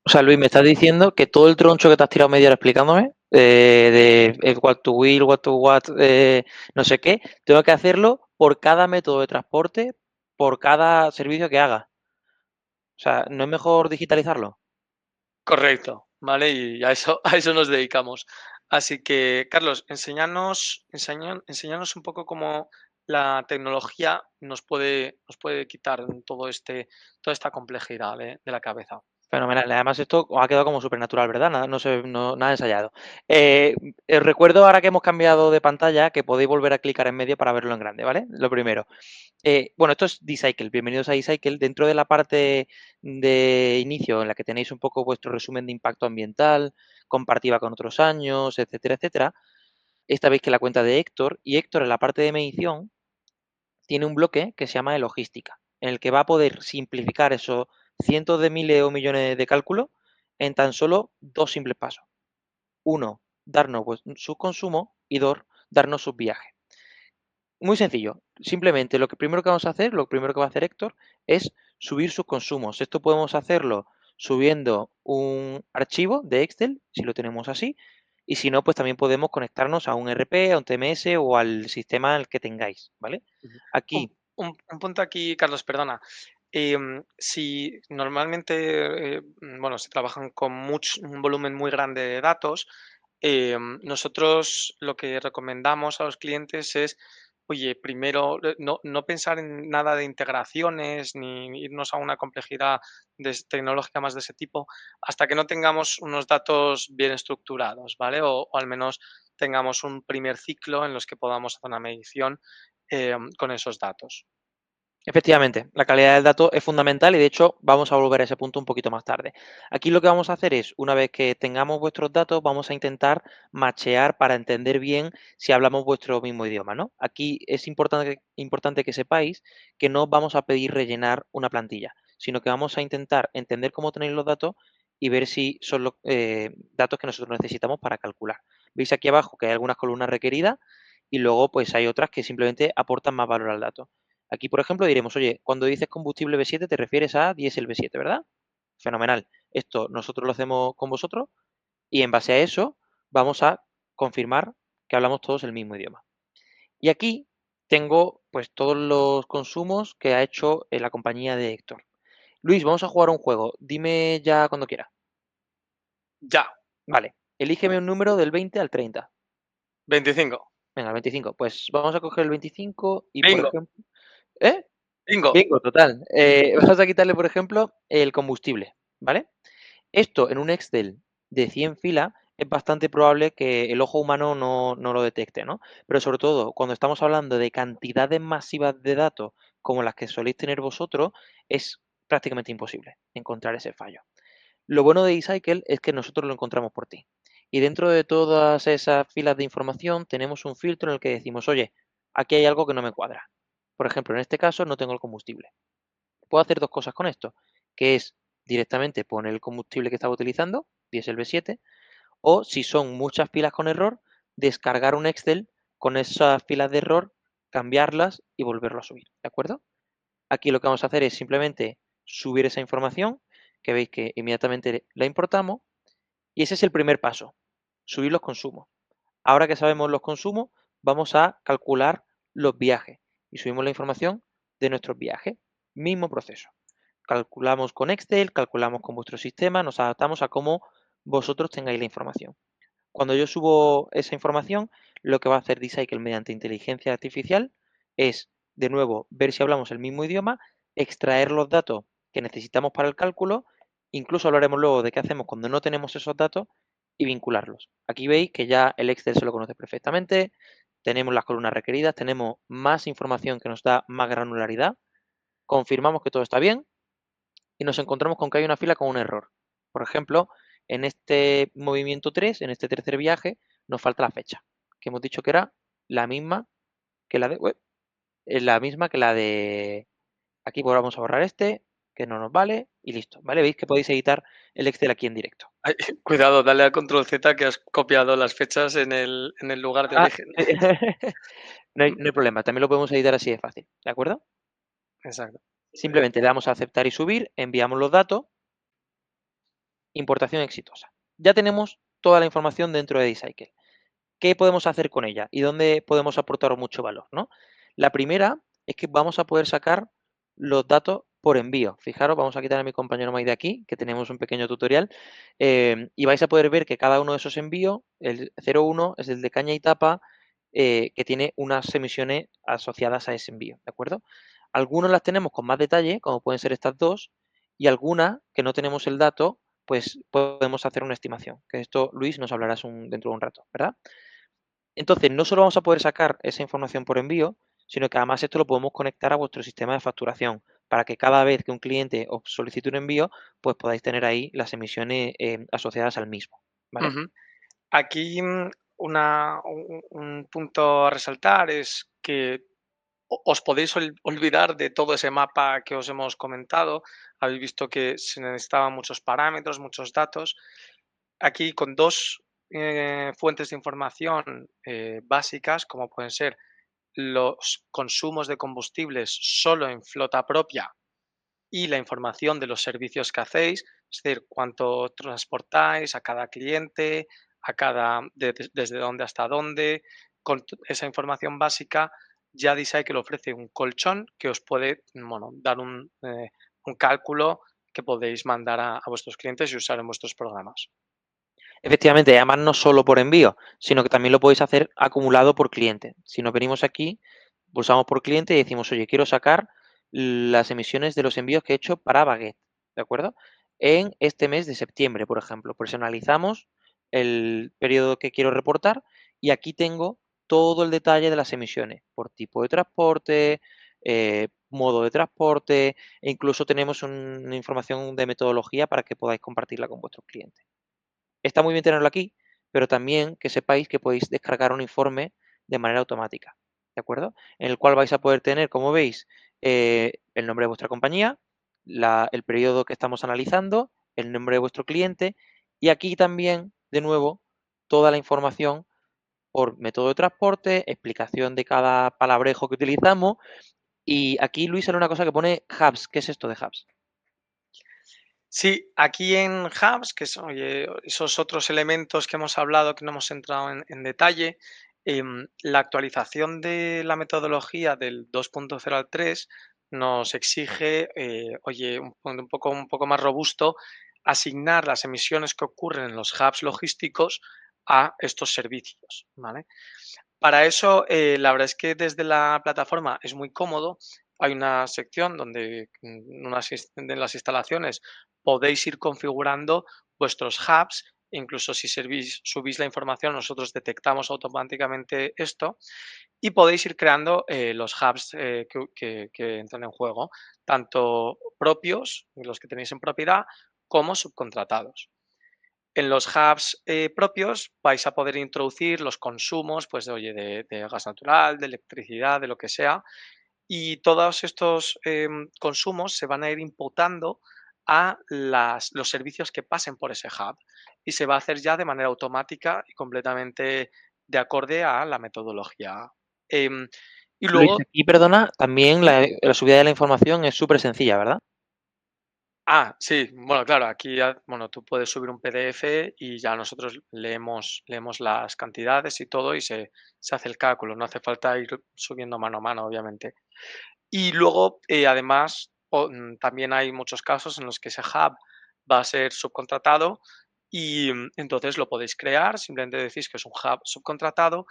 O sea, Luis, me estás diciendo que todo el troncho que te has tirado media hora explicándome, de what to will, what to what, no sé qué, tengo que hacerlo por cada método de transporte, por cada servicio que haga. O sea, ¿no es mejor digitalizarlo? Correcto, ¿vale? Y a eso, a eso nos dedicamos. Así que, Carlos, enséñanos un poco cómo la tecnología nos puede quitar toda esta complejidad de la cabeza. Fenomenal. Además, esto os ha quedado como supernatural, ¿verdad? Nada, no sé, nada ensayado. Recuerdo ahora que hemos cambiado de pantalla que podéis volver a clicar en medio para verlo en grande, ¿vale? Lo primero. Bueno, esto es D-Cycle. Bienvenidos a D-Cycle. Dentro de la parte de inicio, en la que tenéis un poco vuestro resumen de impacto ambiental, comparativa con otros años, etcétera, etcétera, esta vez que la cuenta de Héctor, y Héctor en la parte de medición tiene un bloque que se llama de logística, en el que va a poder simplificar esos cientos de miles o millones de cálculos en tan solo dos simples pasos. Uno, darnos su consumo y dos, darnos sus viajes. Muy sencillo. Simplemente lo que primero que vamos a hacer, lo primero que va a hacer Héctor, es subir sus consumos. Esto podemos hacerlo subiendo un archivo de Excel, si lo tenemos así, y si no, pues también podemos conectarnos a un RP, a un TMS o al sistema al que tengáis, ¿vale? Ujú. Un, Aquí, un punto aquí, Carlos, perdona. Si normalmente, bueno, se trabajan con un volumen muy grande de datos, nosotros lo que recomendamos a los clientes es, oye, primero, no pensar en nada de integraciones ni irnos a una complejidad tecnológica más de ese tipo hasta que no tengamos unos datos bien estructurados, ¿vale? O al menos tengamos un primer ciclo en los que podamos hacer una medición con esos datos. efectivamente, la calidad del dato es fundamental y de hecho vamos a volver a ese punto un poquito más tarde. Aquí lo que vamos a hacer es, una vez que tengamos vuestros datos, vamos a intentar machear para entender bien si hablamos vuestro mismo idioma, ¿no? Aquí es importante que sepáis que no os vamos a pedir rellenar una plantilla, sino que vamos a intentar entender cómo tenéis los datos y ver si son los datos que nosotros necesitamos para calcular. Veis aquí abajo que hay algunas columnas requeridas y luego pues hay otras que simplemente aportan más valor al dato. Aquí, por ejemplo, diremos, oye, cuando dices combustible B7 te refieres a diésel B7, ¿verdad? fenomenal. Esto nosotros lo hacemos con vosotros y en base a eso vamos a confirmar que hablamos todos el mismo idioma. Y aquí tengo pues todos los consumos que ha hecho la compañía de Héctor. Luis, vamos a jugar un juego. Dime ya cuando quieras. Ya, Vale, elígeme un número del 20 al 30. 25. Venga, el 25. Pues vamos a coger el 25 y, por Bingo, ejemplo... ¿Eh? bingo. Bingo, total. Vamos a quitarle, por ejemplo, el combustible, ¿vale? Esto en un Excel de 100 filas es bastante probable que el ojo humano no lo detecte, ¿no? Pero sobre todo, cuando estamos hablando de cantidades masivas de datos como las que soléis tener vosotros, es prácticamente imposible encontrar ese fallo. Lo bueno de eCycle es que nosotros lo encontramos por ti. Y dentro de todas esas filas de información tenemos un filtro en el que decimos, oye, aquí hay algo que no me cuadra. Por ejemplo, en este caso no tengo el combustible. Puedo hacer dos cosas con esto, que es directamente poner el combustible que estaba utilizando, diésel B7, o si son muchas filas con error, descargar un Excel con esas filas de error, cambiarlas y volverlo a subir, ¿de acuerdo? Aquí lo que vamos a hacer es simplemente subir esa información, que veis que inmediatamente la importamos, y ese es el primer paso, subir los consumos. Ahora que sabemos los consumos, vamos a calcular los viajes y subimos la información de nuestros viajes. Mismo proceso. Calculamos con Excel, calculamos con vuestro sistema, nos adaptamos a cómo vosotros tengáis la información. Cuando yo subo esa información, lo que va a hacer D-Cycle mediante inteligencia artificial es, de nuevo, ver si hablamos el mismo idioma, extraer los datos que necesitamos para el cálculo, incluso hablaremos luego de qué hacemos cuando no tenemos esos datos y vincularlos. Aquí veis que ya el Excel se lo conoce perfectamente, tenemos las columnas requeridas, tenemos más información que nos da más granularidad, confirmamos que todo está bien y nos encontramos con que hay una fila con un error. Por ejemplo, en este movimiento 3, en este tercer viaje, nos falta la fecha, que hemos dicho que era la misma que la de... la misma que la de... Aquí vamos a borrar este, que no nos vale, y listo, ¿vale? Veis que podéis editar el Excel aquí en directo. Ay, cuidado, dale a control Z que has copiado las fechas en el lugar de Ah, origen. no hay problema, también lo podemos editar así de fácil, ¿de acuerdo? Exacto. Simplemente le damos a aceptar y subir, enviamos los datos, importación exitosa. Ya tenemos toda la información dentro de D-Cycle. ¿Qué podemos hacer con ella y dónde podemos aportar mucho valor, ¿no? La primera es que vamos a poder sacar los datos por envío. Fijaros, vamos a quitar a mi compañero Mike de aquí, que tenemos un pequeño tutorial, y vais a poder ver que cada uno de esos envíos, el 01 es el de caña y tapa, que tiene unas emisiones asociadas a ese envío, ¿de acuerdo? Algunas las tenemos con más detalle, como pueden ser estas dos, y algunas que no tenemos el dato, pues podemos hacer una estimación, que esto Luis nos hablarás dentro de un rato, ¿verdad? Entonces, no solo vamos a poder sacar esa información por envío, sino que además esto lo podemos conectar a vuestro sistema de facturación para que cada vez que un cliente os solicite un envío, pues podáis tener ahí las emisiones asociadas al mismo, ¿vale? Ujú. Aquí, un punto a resaltar es que os podéis olvidar de todo ese mapa que os hemos comentado. Habéis visto que se necesitaban muchos parámetros, muchos datos. Aquí con dos fuentes de información básicas, como pueden ser los consumos de combustibles solo en flota propia y la información de los servicios que hacéis, es decir, cuánto transportáis a cada cliente, desde dónde hasta dónde. Con esa información básica, ya que le ofrece un colchón que os puede, bueno, dar un cálculo que podéis mandar a vuestros clientes y usar en vuestros programas. Efectivamente, además no solo por envío, sino que también lo podéis hacer acumulado por cliente. Si nos venimos aquí, pulsamos por cliente y decimos, oye, quiero sacar las emisiones de los envíos que he hecho para Baguette, ¿de acuerdo? En este mes de septiembre, por ejemplo, personalizamos el periodo que quiero reportar y aquí tengo todo el detalle de las emisiones por tipo de transporte, modo de transporte e incluso tenemos una información de metodología para que podáis compartirla con vuestros clientes. Está muy bien tenerlo aquí, pero también que sepáis que podéis descargar un informe de manera automática, ¿de acuerdo? En el cual vais a poder tener, como veis, el nombre de vuestra compañía, el periodo que estamos analizando, el nombre de vuestro cliente y aquí también, de nuevo, toda la información por método de transporte, explicación de cada palabrejo que utilizamos y aquí Luis era una cosa que pone hubs. ¿Qué es esto de hubs? Sí, aquí en Hubs, que son, oye, esos otros elementos que hemos hablado, que no hemos entrado en detalle, la actualización de la metodología del 2.0 al 3 nos exige, oye, un poco más robusto, asignar las emisiones que ocurren en los hubs logísticos a estos servicios, ¿vale? Para eso, la verdad es que desde la plataforma es muy cómodo. Hay una sección donde de las instalaciones podéis ir configurando vuestros hubs, incluso si subís la información, nosotros detectamos automáticamente esto y podéis ir creando los hubs que entran en juego, tanto propios, los que tenéis en propiedad, como subcontratados. En los hubs propios vais a poder introducir los consumos, pues, oye, de gas natural, de electricidad, de lo que sea, y todos estos consumos se van a ir imputando a los servicios que pasen por ese hub y se va a hacer ya de manera automática y completamente de acorde a la metodología. Em, y Luis, luego, aquí, perdona, también sí. la subida de la información es súper sencilla, ¿verdad? Sí, bueno, claro, aquí ya, bueno, tú puedes subir un PDF y ya nosotros leemos las cantidades y todo y se hace el cálculo, no hace falta ir subiendo mano a mano, obviamente. Y luego, además, también hay muchos casos en los que ese hub va a ser subcontratado y entonces lo podéis crear, simplemente decís que es un hub subcontratado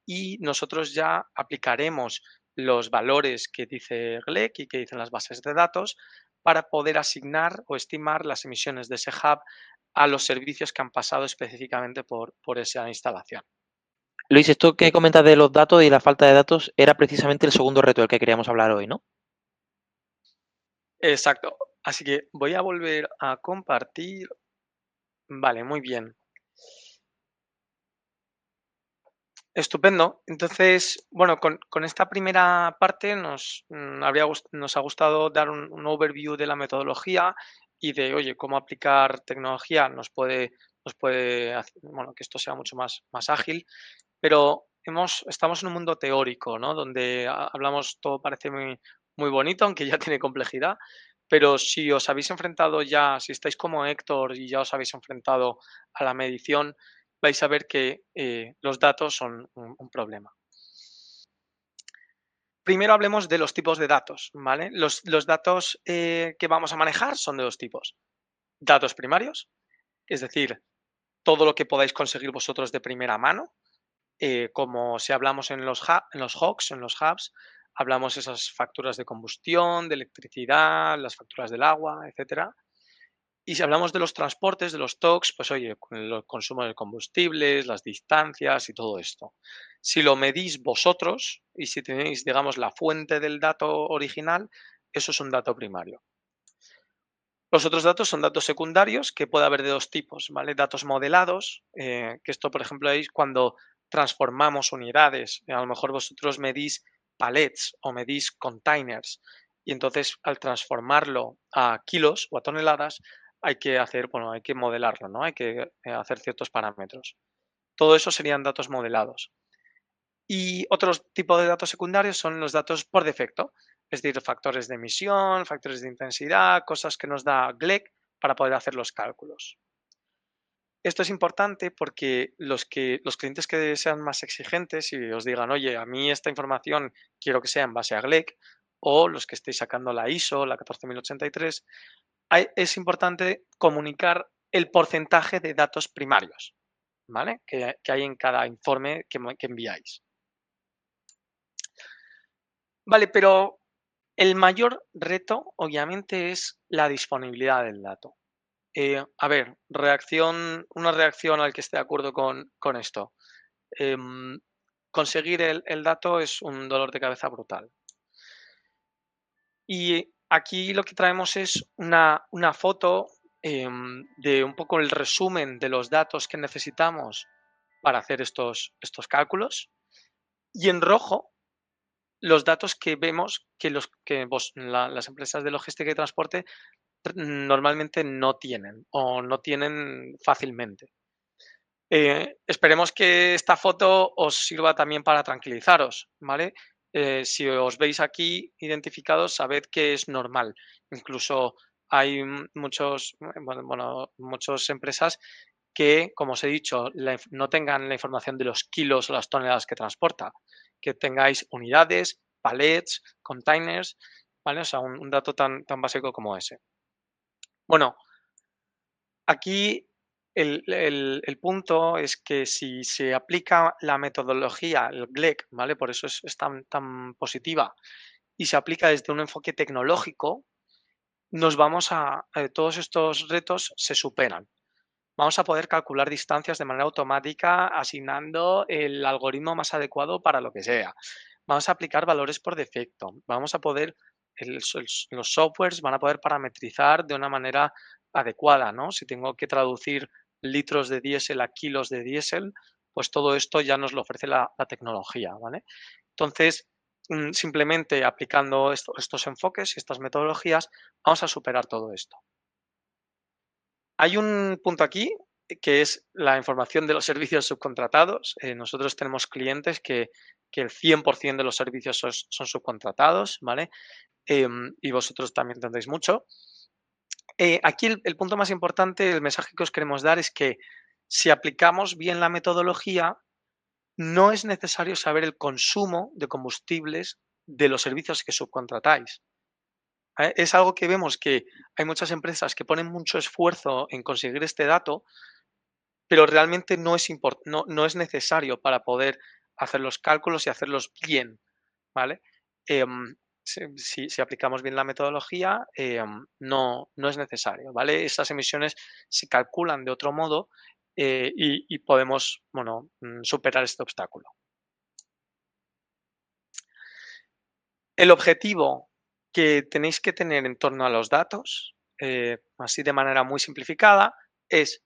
y nosotros ya aplicaremos los valores que dice GLEC y que dicen las bases de datos para poder asignar o estimar las emisiones de ese hub a los servicios que han pasado específicamente por esa instalación. Luis, esto que comentas de los datos y la falta de datos era precisamente el segundo reto del que queríamos hablar hoy, ¿no? Exacto. Así que voy a volver a compartir. Vale, muy bien. Estupendo. Entonces, bueno, con esta primera parte nos ha gustado dar un overview de la metodología y de, oye, cómo aplicar tecnología nos puede bueno, que esto sea mucho más ágil, pero estamos en un mundo teórico, ¿no? Donde hablamos, todo parece muy bonito, aunque ya tiene complejidad, pero si os habéis enfrentado ya, si estáis como Héctor y ya os habéis enfrentado a la medición, vais a ver que los datos son un problema. Primero hablemos de los tipos de datos, ¿vale? Los datos que vamos a manejar son de dos tipos. Datos primarios, es decir, todo lo que podáis conseguir vosotros de primera mano, como si hablamos en los HOCs, en los hubs, hablamos esas facturas de combustión, de electricidad, las facturas del agua, etcétera. Y si hablamos de los transportes, de los TOCs, pues oye, con el consumo de combustibles, las distancias y todo esto. Si lo medís vosotros y si tenéis, digamos, la fuente del dato original, eso es un dato primario. Los otros datos son datos secundarios, que puede haber de dos tipos, ¿vale? Datos modelados, que esto, por ejemplo, es cuando transformamos unidades. A lo mejor vosotros medís palets o medís containers y entonces al transformarlo a kilos o a toneladas hay que hacer, bueno, hay que modelarlo, ¿no? Hay que hacer ciertos parámetros. Todo eso serían datos modelados. Y otros tipos de datos secundarios son los datos por defecto, es decir, factores de emisión, factores de intensidad, cosas que nos da GLEC para poder hacer los cálculos. Esto es importante porque los clientes que sean más exigentes y os digan, oye, a mí esta información quiero que sea en base a GLEC, o los que estéis sacando la ISO, la 14083, es importante comunicar el porcentaje de datos primarios, ¿vale? Que hay en cada informe que enviáis. Vale, pero el mayor reto, obviamente, es la disponibilidad del dato. A ver, una reacción al que esté de acuerdo con esto. Em, Conseguir el dato es un dolor de cabeza brutal. Y aquí lo que traemos es una foto de un poco el resumen de los datos que necesitamos para hacer estos cálculos. Y en rojo los datos que vemos que las empresas de logística y transporte normalmente no tienen o no tienen fácilmente. Esperemos que esta foto os sirva también para tranquilizaros, ¿vale? Si os veis aquí identificados, sabed que es normal. Incluso hay muchas empresas que, como os he dicho, no tengan la información de los kilos o las toneladas que transporta, que tengáis unidades, palets, containers, ¿vale? O sea, un dato tan básico como ese. Bueno, aquí el punto es que si se aplica la metodología, el GLEC, ¿vale? Por eso es tan positiva, y se aplica desde un enfoque tecnológico, todos estos retos se superan. Vamos a poder calcular distancias de manera automática asignando el algoritmo más adecuado para lo que sea. Vamos a aplicar valores por defecto. Vamos a poder, los softwares van a poder parametrizar de una manera adecuada, ¿no? Si tengo que traducir litros de diésel a kilos de diésel, pues todo esto ya nos lo ofrece la tecnología, ¿vale? Entonces, simplemente aplicando estos enfoques y estas metodologías, vamos a superar todo esto. Hay un punto aquí que es la información de los servicios subcontratados. Nosotros tenemos clientes que el 100% de los servicios son subcontratados, ¿vale? Y vosotros también tendréis mucho. Aquí el punto más importante, el mensaje que os queremos dar es que si aplicamos bien la metodología, no es necesario saber el consumo de combustibles de los servicios que subcontratáis. Es algo que vemos que hay muchas empresas que ponen mucho esfuerzo en conseguir este dato, pero realmente no es necesario para poder hacer los cálculos y hacerlos bien, ¿vale? Em, si aplicamos bien la metodología, no es necesario, ¿vale? Esas emisiones se calculan de otro modo, y podemos, bueno, superar este obstáculo. El objetivo que tenéis que tener en torno a los datos, así de manera muy simplificada, es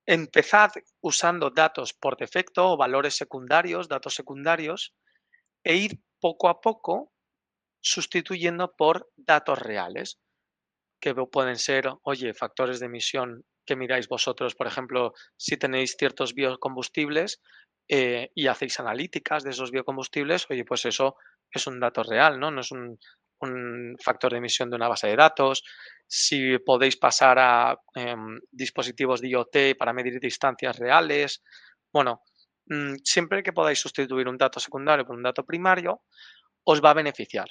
empezad usando datos por defecto o valores secundarios, datos secundarios, e ir poco a poco sustituyendo por datos reales, que pueden ser, oye, factores de emisión que miráis vosotros, por ejemplo, si tenéis ciertos biocombustibles, y hacéis analíticas de esos biocombustibles, oye, pues eso es un dato real, ¿no? No es un factor de emisión de una base de datos. Si podéis pasar a dispositivos de IoT para medir distancias reales. Bueno, siempre que podáis sustituir un dato secundario por un dato primario, os va a beneficiar,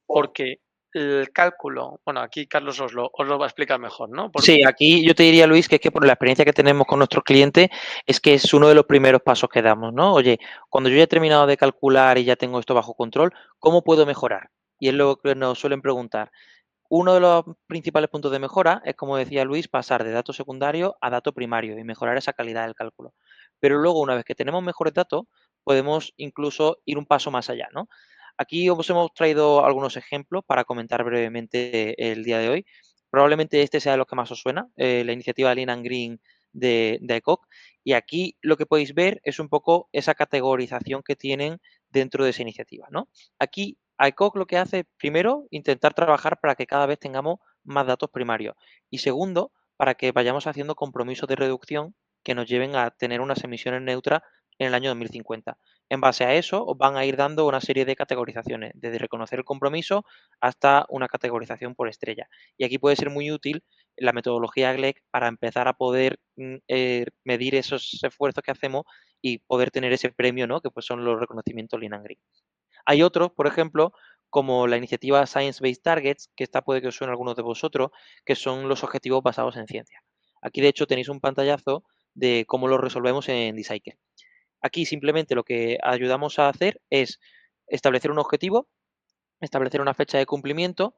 porque el cálculo, bueno, aquí Carlos os lo va a explicar mejor, ¿no? Sí, aquí yo te diría, Luis, que es que por la experiencia que tenemos con nuestros clientes, es que es uno de los primeros pasos que damos, ¿no? Oye, cuando yo ya he terminado de calcular y ya tengo esto bajo control, ¿cómo puedo mejorar? Y es lo que nos suelen preguntar. Uno de los principales puntos de mejora es, como decía Luis, pasar de datos secundarios a datos primarios y mejorar esa calidad del cálculo. Pero luego, una vez que tenemos mejores datos, podemos incluso ir un paso más allá, ¿no? Aquí os hemos traído algunos ejemplos para comentar brevemente el día de hoy. Probablemente este sea lo que más os suena, la iniciativa Lean and Green de ECOC. Y aquí lo que podéis ver es un poco esa categorización que tienen dentro de esa iniciativa, ¿no? Aquí iCoc lo que hace, primero, intentar trabajar para que cada vez tengamos más datos primarios. Y segundo, para que vayamos haciendo compromisos de reducción que nos lleven a tener unas emisiones neutras en el año 2050. En base a eso, os van a ir dando una serie de categorizaciones, desde reconocer el compromiso hasta una categorización por estrella. Y aquí puede ser muy útil la metodología GLEC para empezar a poder medir esos esfuerzos que hacemos y poder tener ese premio, ¿no? Que pues son los reconocimientos Lean and Green. Hay otros, por ejemplo, como la iniciativa Science Based Targets, que esta puede que os suene a algunos de vosotros, que son los objetivos basados en ciencia. Aquí, de hecho, tenéis un pantallazo de cómo lo resolvemos en Decycle. Aquí simplemente lo que ayudamos a hacer es establecer un objetivo, establecer una fecha de cumplimiento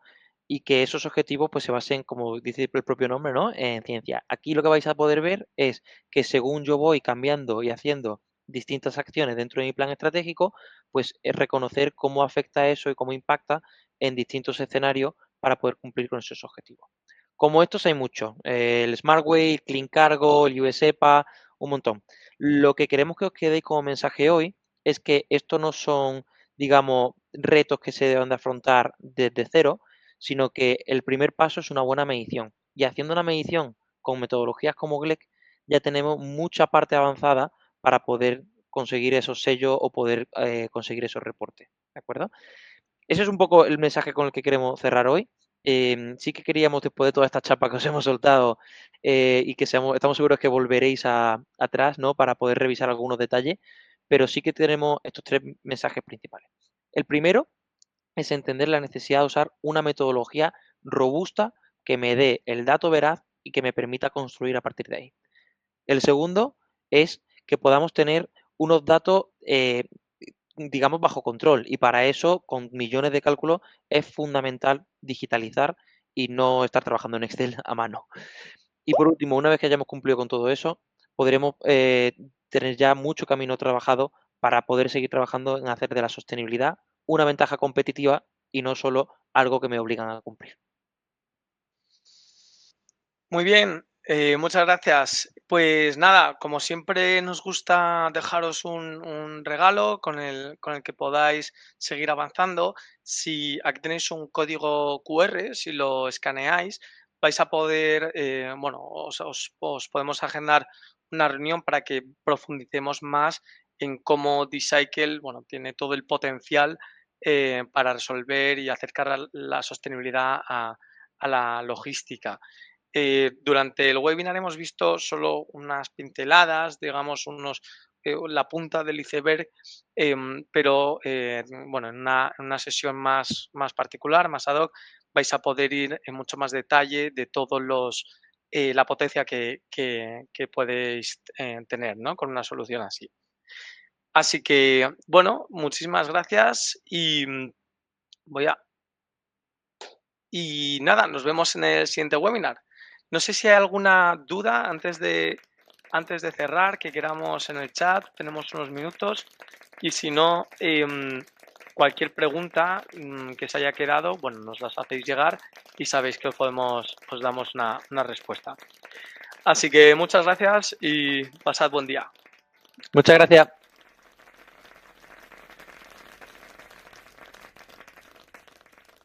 y que esos objetivos pues se basen, como dice el propio nombre, ¿no? En ciencia. Aquí lo que vais a poder ver es que según yo voy cambiando y haciendo distintas acciones dentro de mi plan estratégico, pues es reconocer cómo afecta eso y cómo impacta en distintos escenarios para poder cumplir con esos objetivos. Como estos hay muchos, el SmartWay, Clean Cargo, el USEPA, un montón. Lo que queremos que os quede como mensaje hoy es que esto no son, digamos, retos que se deben de afrontar desde cero, sino que el primer paso es una buena medición. Y haciendo una medición con metodologías como GLEC, ya tenemos mucha parte avanzada para poder conseguir esos sellos o poder conseguir esos reportes. ¿De acuerdo? Ese es un poco el mensaje con el que queremos cerrar hoy. Sí que queríamos, después de toda esta chapa que os hemos soltado, y que estamos seguros que volveréis atrás, ¿no? Para poder revisar algunos detalles, pero sí que tenemos estos 3 mensajes principales. El primero es entender la necesidad de usar una metodología robusta que me dé el dato veraz y que me permita construir a partir de ahí. El segundo es que podamos tener unos datos, digamos, bajo control, y para eso, con millones de cálculos, es fundamental digitalizar y no estar trabajando en Excel a mano. Y por último, una vez que hayamos cumplido con todo eso, podremos tener ya mucho camino trabajado para poder seguir trabajando en hacer de la sostenibilidad una ventaja competitiva y no solo algo que me obligan a cumplir. Muy bien, muchas gracias. Pues nada, como siempre nos gusta dejaros un regalo con el que podáis seguir avanzando. Si aquí tenéis un código QR, si lo escaneáis, vais a poder, bueno, os podemos agendar una reunión para que profundicemos más en cómo D-Cycle, bueno, tiene todo el potencial para resolver y acercar la sostenibilidad a la logística. Durante el webinar hemos visto solo unas pinceladas, digamos, la punta del iceberg, pero bueno, en una sesión más particular, más ad hoc, vais a poder ir en mucho más detalle de todos la potencia que podéis tener, ¿no? Con una solución así. Así que, bueno, muchísimas gracias voy a y nada, nos vemos en el siguiente webinar. No sé si hay alguna duda antes de cerrar que queramos en el chat. Tenemos unos minutos. Y si no, cualquier pregunta que se haya quedado, bueno, nos las hacéis llegar y sabéis que os damos una respuesta. Así que muchas gracias y pasad buen día. Muchas gracias.